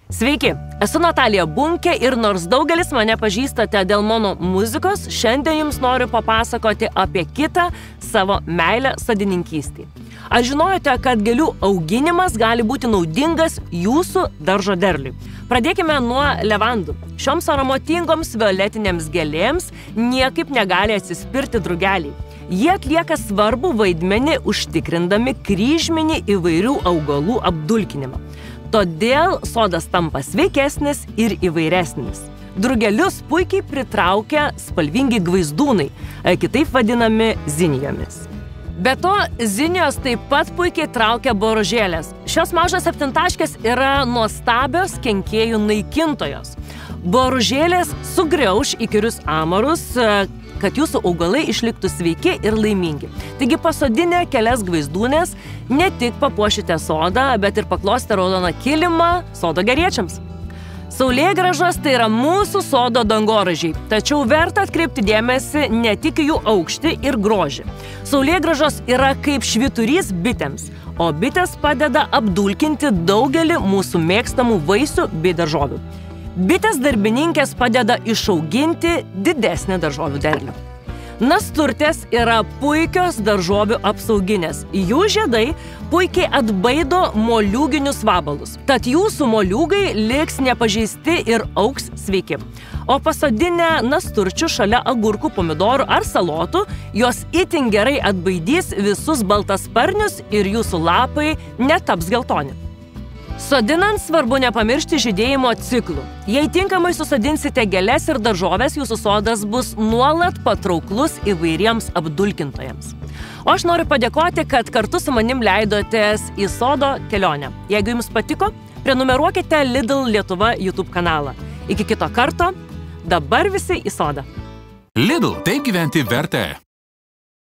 Sveiki, esu Natalija Bunkė ir nors daugelis mane pažįstate dėl mano muzikos, šiandien jums noriu papasakoti apie kitą savo meilę sodininkystei. Ar žinojote, kad gėlių auginimas gali būti naudingas jūsų daržo derliui? Pradėkime nuo levandų. Šioms aromatingoms violetinėms gėlėms niekaip negali atsispirti drugeliai. Jie atlieka svarbų vaidmenį užtikrindami kryžminį įvairių augalų apdulkinimą. Todėl sodas tampa sveikesnis ir įvairesnis. Drugelius puikiai pritraukia spalvingi gvaizdūnai, kitaip vadinami zinijomis. Be to, zinijos taip pat puikiai traukia boružėlės. Šios mažos septintaškės yra nuostabios kenkėjų naikintojos. Boružėlės sugriauš įkyrius amarus, kad jūsų augalai išliktų sveiki ir laimingi. Taigi pasodinę kelias gvaizdūnės ne tik papuošite sodą, bet ir paklosite raudoną kilimą sodo geriečiams. Saulėgrąžos tai yra mūsų sodo dangoraižiai, tačiau verta atkreipti dėmesį ne tik jų aukštį ir grožį. Saulėgrąžos yra kaip švyturys bitėms, o bitės padeda apdulkinti daugelį mūsų mėgstamų vaisių bei daržovių. Bitės darbininkės padeda išauginti didesnį daržovių derlių. Nasturtės yra puikios daržovių apsauginės. Jų žiedai puikiai atbaido moliūginius vabalus. Tad jūsų moliūgai liks nepažeisti ir augs sveiki. O pasodinę nasturčių šalia agurkų, pomidorų ar salotų, jos itin gerai atbaidys visus baltasparnius ir jūsų lapai netaps geltoni. Sodinant svarbu nepamiršti žydėjimo ciklų. Jei tinkamai susodinsite gėles ir daržoves, jūsų sodas bus nuolat patrauklus įvairiems apdulkintojams. O aš noriu padėkoti, kad kartu su manim leidotės į sodo kelionę. Jeigu jums patiko, prenumeruokite Lidl Lietuva YouTube kanalą. Iki kito karto, dabar visi į sodą. Lidl, taip gyventi verta.